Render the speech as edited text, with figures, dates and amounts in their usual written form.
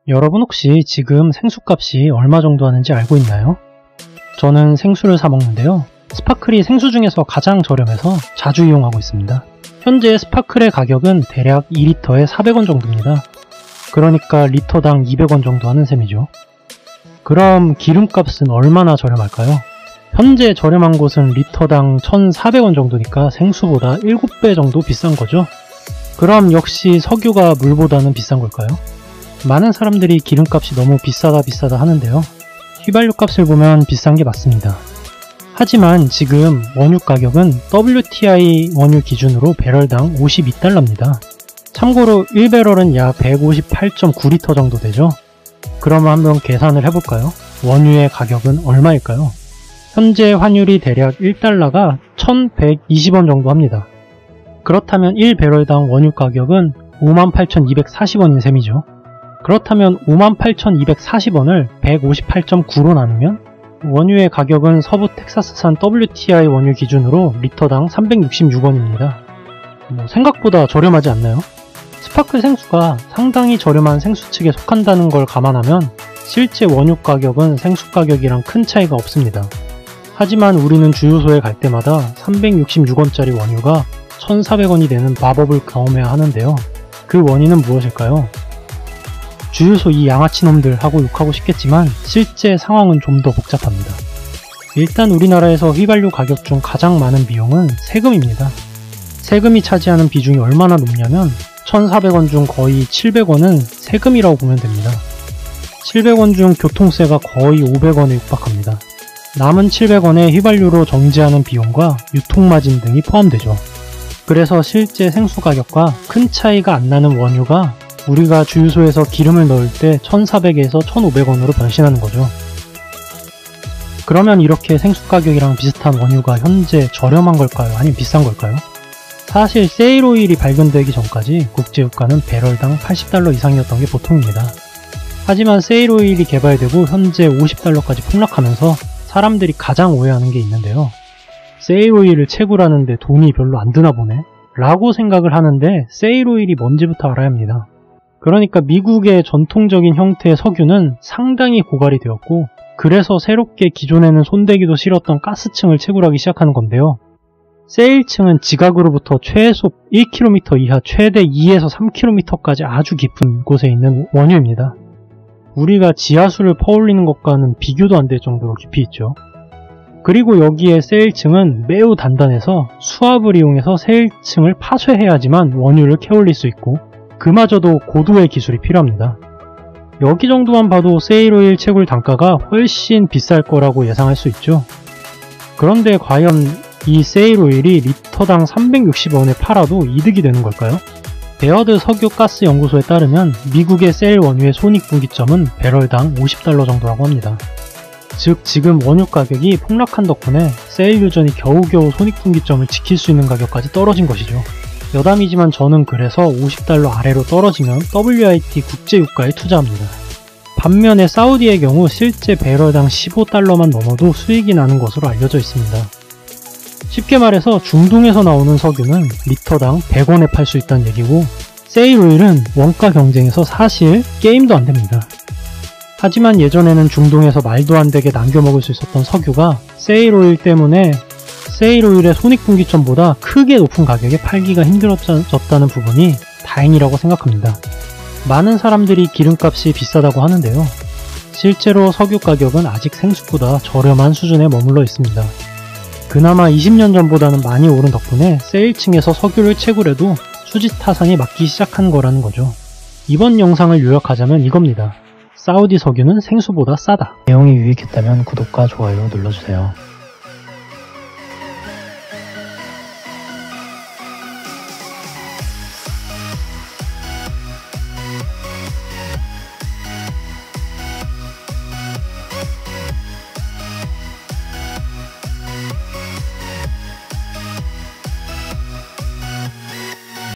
여러분 혹시 지금 생수값이 얼마 정도 하는지 알고 있나요? 저는 생수를 사 먹는데요. 스파클이 생수 중에서 가장 저렴해서 자주 이용하고 있습니다. 현재 스파클의 가격은 대략 2리터에 400원 정도입니다. 그러니까 리터당 200원 정도 하는 셈이죠. 그럼 기름값은 얼마나 저렴할까요? 현재 저렴한 곳은 리터당 1,400원 정도니까 생수보다 7배 정도 비싼 거죠. 그럼 역시 석유가 물보다는 비싼 걸까요? 많은 사람들이 기름값이 너무 비싸다 하는데요. 휘발유 값을 보면 비싼 게 맞습니다. 하지만 지금 원유 가격은 WTI 원유 기준으로 배럴당 52달러입니다. 참고로 1배럴은 약 158.9리터 정도 되죠. 그러면 한번 계산을 해볼까요? 원유의 가격은 얼마일까요? 현재 환율이 대략 1달러가 1120원 정도 합니다. 그렇다면 1배럴당 원유 가격은 58,240원인 셈이죠. 그렇다면 58,240원을 158.9로 나누면 원유의 가격은 서부 텍사스산 WTI 원유 기준으로 리터당 366원입니다. 생각보다 저렴하지 않나요? 스파클 생수가 상당히 저렴한 생수 측에 속한다는 걸 감안하면 실제 원유 가격은 생수 가격이랑 큰 차이가 없습니다. 하지만 우리는 주유소에 갈 때마다 366원짜리 원유가 1,400원이 되는 마법을 경험해야 하는데요. 그 원인은 무엇일까요? 주유소 이 양아치 놈들 하고 욕하고 싶겠지만 실제 상황은 좀 더 복잡합니다. 일단 우리나라에서 휘발유 가격 중 가장 많은 비용은 세금입니다. 세금이 차지하는 비중이 얼마나 높냐면 1,400원 중 거의 700원은 세금이라고 보면 됩니다. 700원 중 교통세가 거의 500원에 육박합니다. 남은 700원에 휘발유로 정지하는 비용과 유통마진 등이 포함되죠. 그래서 실제 생수 가격과 큰 차이가 안 나는 원유가 우리가 주유소에서 기름을 넣을 때 1,400에서 1,500원으로 변신하는 거죠. 그러면 이렇게 생수 가격이랑 비슷한 원유가 현재 저렴한 걸까요? 아니면 비싼 걸까요? 사실 세일오일이 발견되기 전까지 국제유가는 배럴당 80달러 이상이었던 게 보통입니다. 하지만 세일오일이 개발되고 현재 50달러까지 폭락하면서 사람들이 가장 오해하는 게 있는데요. 세일오일을 채굴하는데 돈이 별로 안 드나 보네? 라고 생각을 하는데 세일오일이 뭔지부터 알아야 합니다. 그러니까 미국의 전통적인 형태의 석유는 상당히 고갈이 되었고 그래서 새롭게 기존에는 손대기도 싫었던 가스층을 채굴하기 시작하는 건데요. 세일층은 지각으로부터 최소 1km 이하 최대 2에서 3km까지 아주 깊은 곳에 있는 원유입니다. 우리가 지하수를 퍼올리는 것과는 비교도 안 될 정도로 깊이 있죠. 그리고 여기에 세일층은 매우 단단해서 수압을 이용해서 세일층을 파쇄해야지만 원유를 캐올릴 수 있고 그마저도 고도의 기술이 필요합니다. 여기 정도만 봐도 세일오일 채굴 단가가 훨씬 비쌀 거라고 예상할 수 있죠. 그런데 과연 이 세일오일이 리터당 360원에 팔아도 이득이 되는 걸까요? 베어드 석유가스 연구소에 따르면 미국의 세일 원유의 손익분기점은 배럴당 50달러 정도라고 합니다. 즉 지금 원유 가격이 폭락한 덕분에 세일 유전이 겨우겨우 손익분기점을 지킬 수 있는 가격까지 떨어진 것이죠. 여담이지만 저는 그래서 50달러 아래로 떨어지면 WIT 국제유가에 투자합니다. 반면에 사우디의 경우 실제 배럴당 15달러만 넘어도 수익이 나는 것으로 알려져 있습니다. 쉽게 말해서 중동에서 나오는 석유는 리터당 100원에 팔 수 있다는 얘기고 세일오일은 원가 경쟁에서 사실 게임도 안 됩니다. 하지만 예전에는 중동에서 말도 안 되게 남겨 먹을 수 있었던 석유가 세일오일 때문에 세일오일의 손익분기점보다 크게 높은 가격에 팔기가 힘들어졌다는 부분이 다행이라고 생각합니다. 많은 사람들이 기름값이 비싸다고 하는데요. 실제로 석유 가격은 아직 생수보다 저렴한 수준에 머물러 있습니다. 그나마 20년 전보다는 많이 오른 덕분에 세일층에서 석유를 채굴해도 수지타산이 맞기 시작한 거라는 거죠. 이번 영상을 요약하자면 이겁니다. 사우디 석유는 생수보다 싸다. 내용이 유익했다면 구독과 좋아요 눌러주세요.